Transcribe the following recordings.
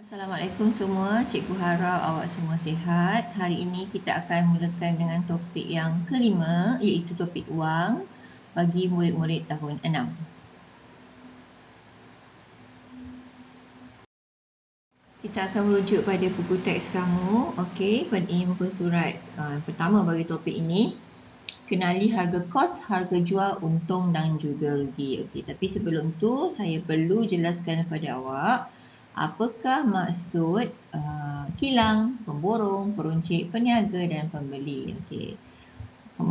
Assalamualaikum semua, cikgu harap awak semua sihat. Hari ini kita akan mulakan dengan topik yang kelima, iaitu topik wang bagi murid-murid tahun 6. Kita akan merujuk pada buku teks kamu. Okey, pada ini muka surat pertama bagi topik ini. Kenali harga kos, harga jual, untung dan juga rugi. Okey, tapi sebelum tu saya perlu jelaskan kepada awak apakah maksud kilang, pemborong, peruncit, peniaga dan pembeli. Okey.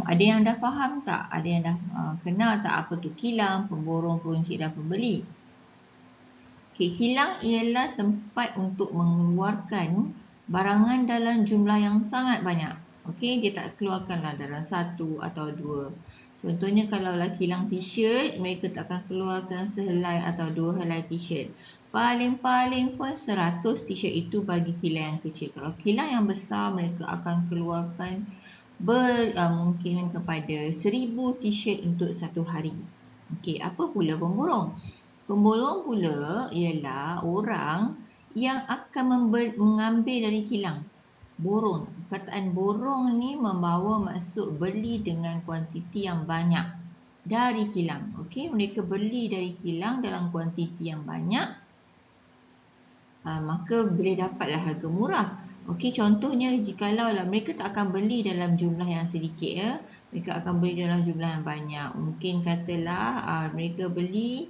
Ada yang dah faham tak? Ada yang dah kenal tak apa tu kilang, pemborong, peruncit dan pembeli? Okey, kilang ialah tempat untuk mengeluarkan barangan dalam jumlah yang sangat banyak. Okey, dia tak keluarkanlah dalam satu atau dua. Contohnya kalaulah kilang t-shirt, mereka tak akan keluarkan sehelai atau dua helai t-shirt. Paling-paling pun 100 t-shirt itu bagi kilang yang kecil. Kalau kilang yang besar, mereka akan keluarkan mungkin kepada 1000 t-shirt untuk satu hari. Okey, apa pula pemborong? Pemborong pula ialah orang yang akan mengambil dari kilang. Borong. Perkataan borong ni membawa maksud beli dengan kuantiti yang banyak dari kilang. Okey, mereka beli dari kilang dalam kuantiti yang banyak. Maka boleh dapatlah harga murah. Okey, contohnya jikalau mereka tak akan beli dalam jumlah yang sedikit ya. Mereka akan beli dalam jumlah yang banyak. Mungkin katalah mereka beli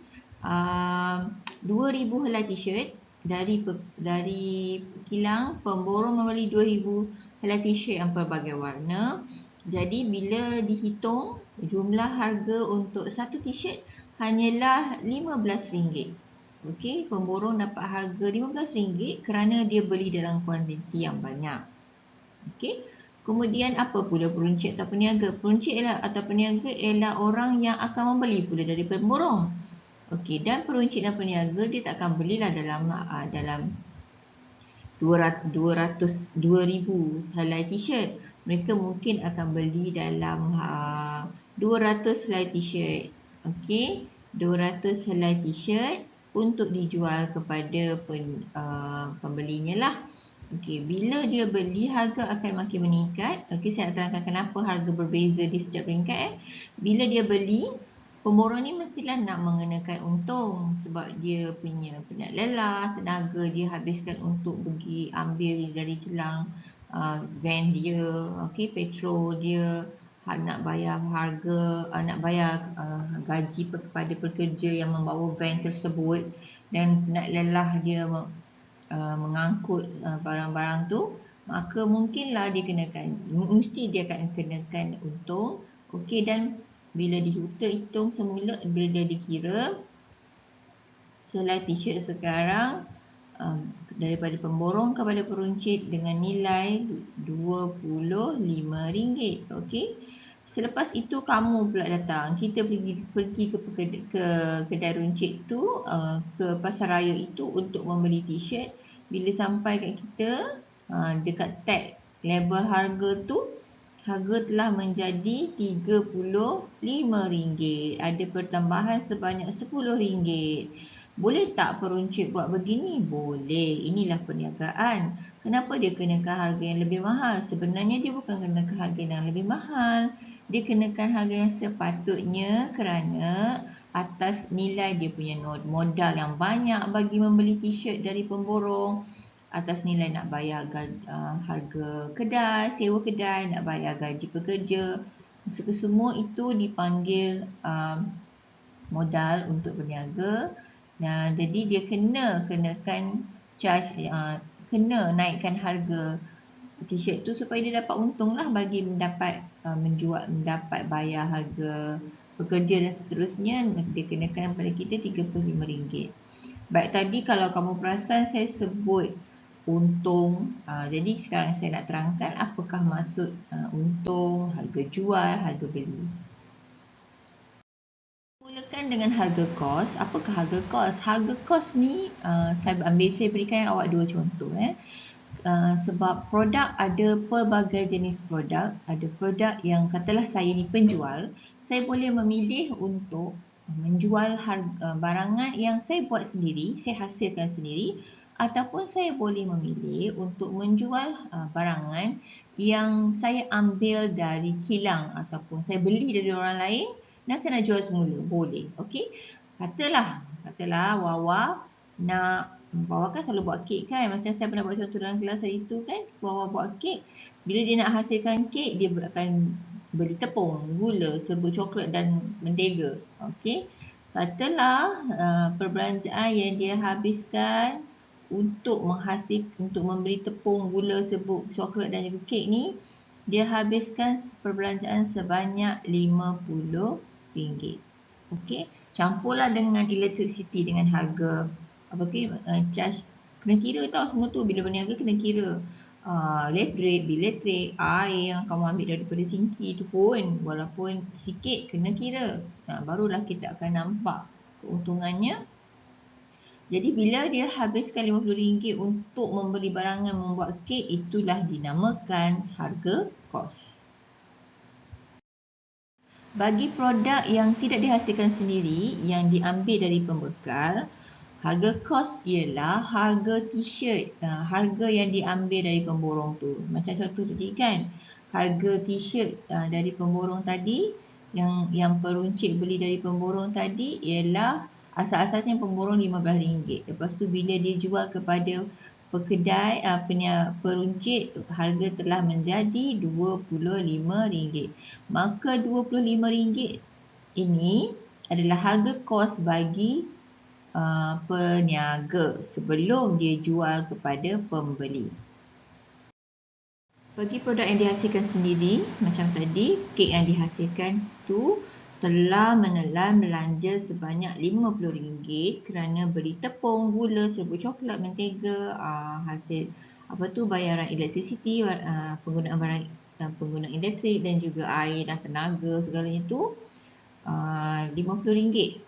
2000 helai t-shirt dari kilang. Pemborong membeli 2000 helai t-shirt yang pelbagai warna. Jadi bila dihitung jumlah harga untuk satu t-shirt hanyalah RM15. Okey, pemborong dapat harga RM15 kerana dia beli dalam kuantiti yang banyak. Okey. Kemudian apa pula peruncit atau peniaga? Peruncit atau peniaga ialah orang yang akan membeli pula dari pemborong. Okey, dan peruncit dan peniaga dia tak akan belilah dalam 2000 helai t-shirt. Mereka mungkin akan beli dalam 200 helai t-shirt. Okey, 200 helai t-shirt untuk dijual kepada pembelinya lah. Okey, bila dia beli, harga akan makin meningkat. Okey, saya nak terangkan kenapa harga berbeza di setiap peringkat. Bila dia beli, pemborong ni mestilah nak mengenakan untung sebab dia punya penat lelah, tenaga dia habiskan untuk pergi ambil dari kilang, van dia, okey, petrol dia, nak bayar harga, nak bayar gaji kepada pekerja yang membawa van tersebut, dan penat lelah dia mengangkut barang-barang tu, maka mungkinlah dia kenakan, mesti dia akan kenakan untung. Okey, dan bila dihitung semula, bila dia dikira sehelai t-shirt sekarang daripada pemborong kepada peruncit dengan nilai RM25. Okey. Selepas itu kamu pula datang. Kita pergi ke kedai runcit tu, ke pasaraya itu untuk membeli t-shirt. Bila sampai kat kita, dekat tag label harga tu, harga telah menjadi RM35. Ada pertambahan sebanyak RM10. Boleh tak peruncit buat begini? Boleh. Inilah perniagaan. Kenapa dia kenakan harga yang lebih mahal? Sebenarnya dia bukan kenakan harga yang lebih mahal. Dia kenakan harga yang sepatutnya kerana atas nilai dia punya modal yang banyak bagi membeli t-shirt dari pemborong, atas nilai nak bayar harga kedai, sewa kedai, nak bayar gaji pekerja. Semua itu dipanggil modal untuk berniaga. Jadi dia kenakan charge, kena naikkan harga t-shirt tu supaya dia dapat untung lah bagi mendapat mendapat bayar harga pekerja dan seterusnya. Dia kenakan pada kita RM35. Baik, tadi kalau kamu perasan saya sebut untung. Jadi sekarang saya nak terangkan apakah maksud untung, harga jual, harga beli. Mulakan dengan harga kos. Apakah harga kos? Harga kos ni saya berikan awak dua contoh. Sebab produk ada pelbagai jenis produk. Ada produk yang katalah saya ni penjual, saya boleh memilih untuk menjual barangan yang saya buat sendiri, saya hasilkan sendiri, ataupun saya boleh memilih untuk menjual barangan yang saya ambil dari kilang ataupun saya beli dari orang lain dan saya nak jual semula. Boleh. Okey. Katalah Wawa nak, Wawa kan selalu buat kek kan, macam saya pernah buat contoh dalam kelas hari itu kan, Wawa buat kek. Bila dia nak hasilkan kek, dia akan beli tepung, gula, serbuk coklat dan mentega. Okey. Katalah perbelanjaan yang dia habiskan untuk membeli tepung, gula, serbuk coklat dan juga kek ni, dia habiskan perbelanjaan sebanyak RM50. Okey, campurlah dengan electricity, dengan harga charge, kena kira tau semua tu. Bila berniaga kena kira bil elektrik, air yang kamu ambil daripada sinki tu pun walaupun sikit kena kira. Barulah kita akan nampak keuntungannya. Jadi bila dia habiskan RM50 untuk membeli barangan membuat kek, itulah dinamakan harga kos. Bagi produk yang tidak dihasilkan sendiri, yang diambil dari pembekal, harga kos ialah harga t-shirt, harga yang diambil dari pemborong tu. Macam contoh tadi kan, harga t-shirt dari pemborong tadi, yang peruncit beli dari pemborong tadi ialah asal-asalnya pemborong RM15. Lepas tu bila dia jual kepada pekedai, peruncit, harga telah menjadi RM25. Maka RM25 ini adalah harga kos bagi peniaga sebelum dia jual kepada pembeli. Bagi produk yang dihasilkan sendiri, macam tadi, kek yang dihasilkan tu telah menelan belanja sebanyak RM50 kerana beli tepung, gula, serbuk coklat, mentega, hasil bayaran elektrisiti, penggunaan elektrik dan juga air dan tenaga segalanya tu RM50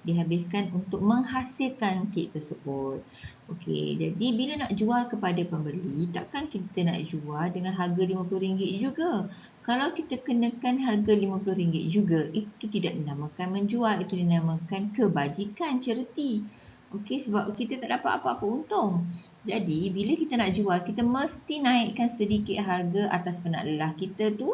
dihabiskan untuk menghasilkan kek tersebut. Okey, jadi bila nak jual kepada pembeli, takkan kita nak jual dengan harga RM50 juga. Kalau kita kenakan harga RM50 juga, itu tidak dinamakan menjual, itu dinamakan kebajikan, charity. Okey, sebab kita tak dapat apa-apa untung. Jadi, bila kita nak jual, kita mesti naikkan sedikit harga atas penat lelah kita tu.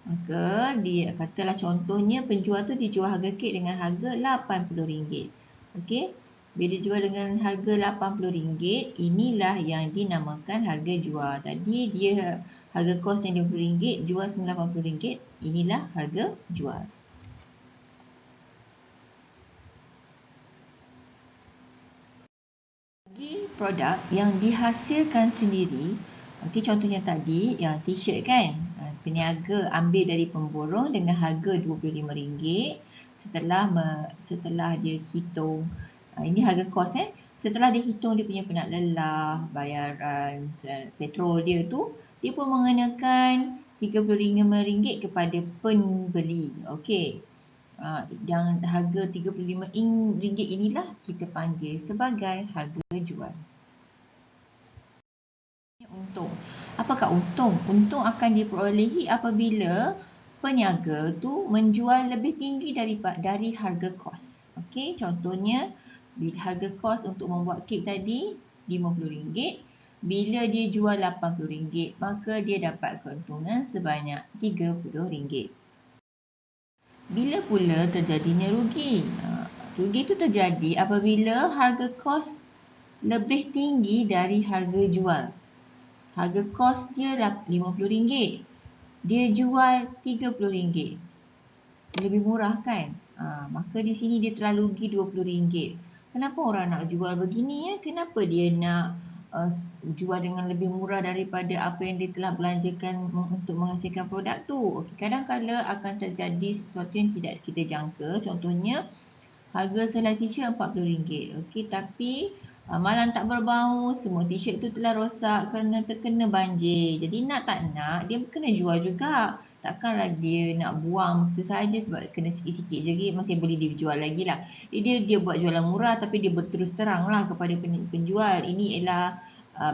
Maka dia katalah contohnya penjual tu dijual harga kek dengan harga RM80. Okey. Bila jual dengan harga RM80, inilah yang dinamakan harga jual. Tadi dia harga kos yang RM20, jual RM80. Inilah harga jual. Bagi produk yang dihasilkan sendiri, okey, contohnya tadi yang t-shirt kan, peniaga ambil dari pemborong dengan harga RM25. Setelah dia hitung, ini harga kos setelah dia hitung dia punya penat lelah, bayaran petrol dia tu, dia pun mengenakan RM35 kepada pembeli. Okey. Yang harga RM35 inilah kita panggil sebagai harga jual. Untung. Apakah untung? Untung akan diperolehi apabila peniaga tu menjual lebih tinggi dari harga kos. Okey, contohnya harga kos untuk membuat kek tadi RM50. Bila dia jual RM80, maka dia dapat keuntungan sebanyak RM30. Bila pula terjadinya rugi? Rugi itu terjadi apabila harga kos lebih tinggi dari harga jual. Harga kos dia RM50. Dia jual RM30. Lebih murah kan? Maka di sini dia telah rugi RM20. Kenapa orang nak jual begini ya? Kenapa dia nak jual dengan lebih murah daripada apa yang dia telah belanjakan untuk menghasilkan produk tu? Okey, kadang-kadang akan terjadi sesuatu yang tidak kita jangka. Contohnya, harga selai t-shirt RM40. Okey, tapi malam tak berbau, semua t-shirt tu telah rosak kerana terkena banjir. Jadi nak tak nak, dia kena jual juga. Takkanlah dia nak buang begitu sahaja sebab kena sikit-sikit je, masih boleh dijual lagi lah. Dia buat jualan murah tapi dia berterus terang lah kepada penjual. Ini ialah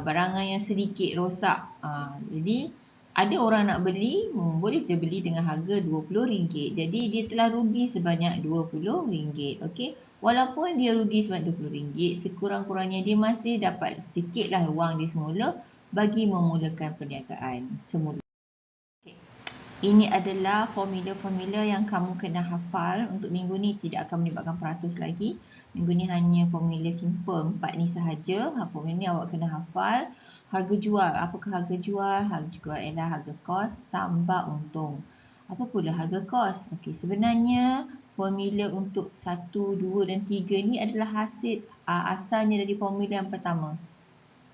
barangan yang sedikit rosak. Jadi Ada orang nak beli, boleh je beli dengan harga RM20. Jadi dia telah rugi sebanyak RM20. Okey. Walaupun dia rugi sebanyak RM20, sekurang-kurangnya dia masih dapat sedikitlah wang dia semula bagi memulakan perniagaan semula. Ini adalah formula-formula yang kamu kena hafal. Untuk minggu ni tidak akan melibatkan peratus lagi. Minggu ni hanya formula simple 4 ni sahaja. Formula ni awak kena hafal. Harga jual. Apakah harga jual? Harga jual ialah harga kos tambah untung. Apa pula harga kos? Okey, sebenarnya formula untuk 1, 2 dan 3 ni adalah hasil asalnya dari formula yang pertama.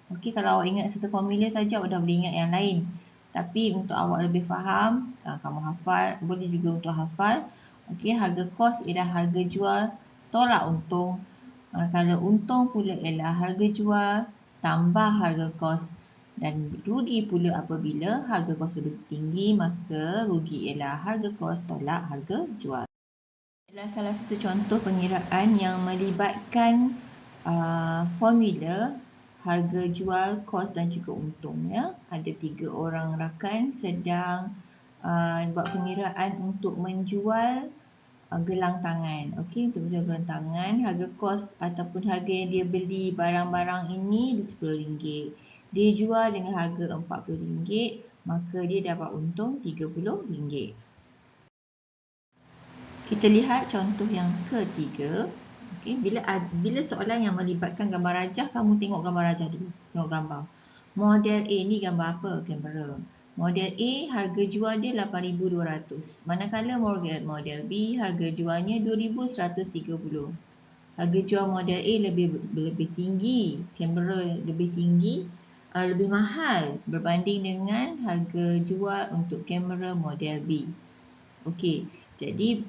Okey, kalau awak ingat satu formula saja, awak dah boleh ingat yang lain. Tapi untuk awak lebih faham, kamu hafal, boleh juga untuk hafal. Okey, harga kos ialah harga jual tolak untung. Kalau untung pula ialah harga jual tambah harga kos. Dan rugi pula apabila harga kos lebih tinggi, maka rugi ialah harga kos tolak harga jual. Adalah salah satu contoh pengiraan yang melibatkan formula harga jual, kos dan juga untung. Ya. Ada 3 orang rakan sedang buat pengiraan untuk menjual gelang tangan. Okey, untuk menjual gelang tangan, harga kos ataupun harga yang dia beli barang-barang ini RM10. Dia jual dengan harga RM40, maka dia dapat untung RM30. Kita lihat contoh yang ketiga. Okay, bila soalan yang melibatkan gambar rajah, kamu tengok gambar rajah dulu. Tengok gambar. Model A ni gambar apa? Kamera. Model A harga jual dia RM8,200. Manakala model B harga jualnya RM2,130. Harga jual model A lebih tinggi. Kamera lebih tinggi, lebih mahal berbanding dengan harga jual untuk kamera model B. Okey, jadi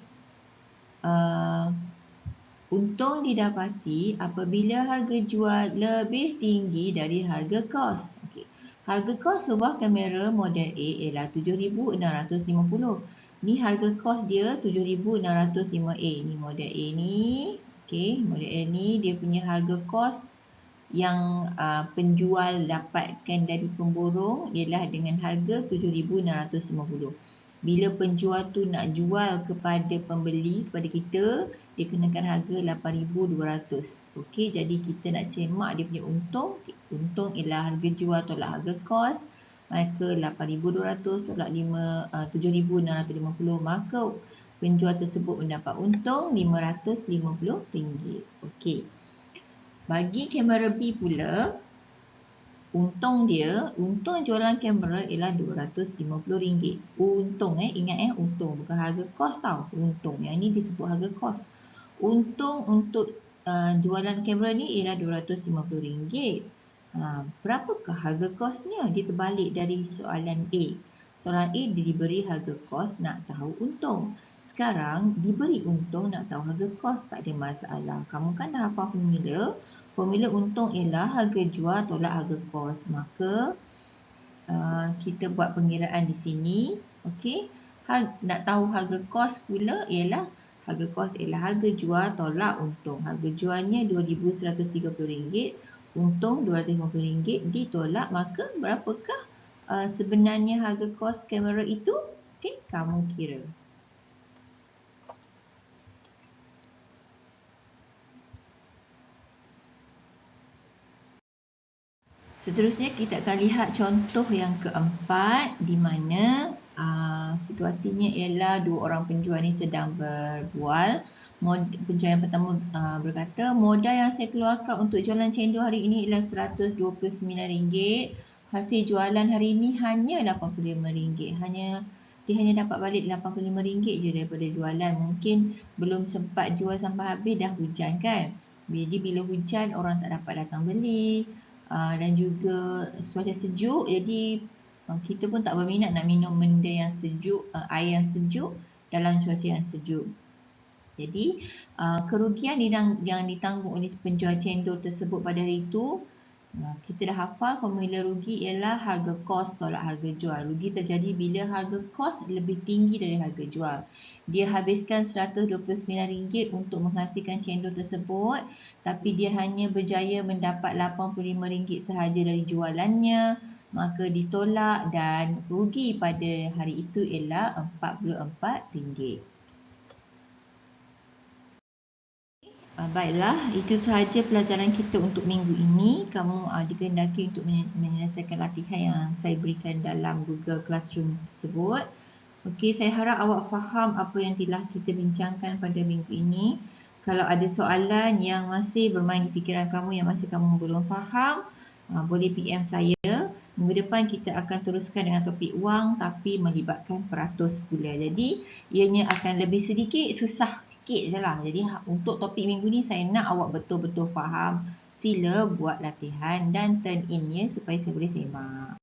untung didapati apabila harga jual lebih tinggi dari harga kos. Okay. Harga kos sebuah kamera model A ialah RM7,650. Ni harga kos dia RM7,605. Ni model A ni. Okay, model A ni dia punya harga kos yang penjual dapatkan dari pemborong ialah dengan harga RM7,650. Bila penjual tu nak jual kepada pembeli, kepada kita, dia kenakan harga RM8,200. Okey, jadi kita nak semak dia punya untung. Untung ialah harga jual tolak harga kos. Maka RM8,200 tolak RM7,650. Maka penjual tersebut mendapat untung RM550. Okey. Bagi kamera B pula, untung jualan kamera ialah RM250. Untung ingat untung bukan harga kos tau. Untung. Yang ini disebut harga kos. Untung untuk jualan kamera ni ialah RM250. Berapakah harga kosnya? Dia terbalik dari soalan A. Soalan A dia diberi harga kos, nak tahu untung. Sekarang diberi untung, nak tahu harga kos, tak ada masalah. Kamu kan dah hafal formula. Formula untung ialah harga jual tolak harga kos. Maka kita buat pengiraan di sini. Okey. Nak tahu harga kos pula ialah harga kos ialah harga jual tolak untung. Harga jualnya RM2,130. Untung RM250 ditolak, maka berapakah sebenarnya harga kos kamera itu? Okey, kamu kira. Seterusnya kita akan lihat contoh yang keempat di mana situasinya ialah dua orang penjual ni sedang berbual. Penjual yang pertama berkata, modal yang saya keluarkan untuk jualan cendol hari ini ialah RM129. Hasil jualan hari ini hanya RM85. Dia hanya dapat balik RM85 je daripada jualan. Mungkin belum sempat jual sampai habis, dah hujan kan. Jadi bila hujan orang tak dapat datang beli. Dan juga cuaca sejuk, jadi kita pun tak berminat nak minum benda yang sejuk, air yang sejuk dalam cuaca yang sejuk. Jadi kerugian yang ditanggung oleh penjual cendol tersebut pada hari itu Kita dah hafal formula rugi ialah harga kos tolak harga jual. Rugi terjadi bila harga kos lebih tinggi dari harga jual. Dia habiskan RM129 untuk menghasilkan cendol tersebut, tapi dia hanya berjaya mendapat RM85 sahaja dari jualannya, maka ditolak dan rugi pada hari itu ialah RM44. Baiklah, itu sahaja pelajaran kita untuk minggu ini. Kamu dikehendaki untuk menyelesaikan latihan yang saya berikan dalam Google Classroom tersebut. Okey, saya harap awak faham apa yang telah kita bincangkan pada minggu ini. Kalau ada soalan yang masih bermain di fikiran kamu, yang masih kamu belum faham, boleh PM saya. Minggu depan kita akan teruskan dengan topik wang tapi melibatkan peratus pula. Jadi, ianya akan lebih sedikit susah sikit je lah. Jadi, untuk topik minggu ni saya nak awak betul-betul faham. Sila buat latihan dan turn in ya supaya saya boleh semak.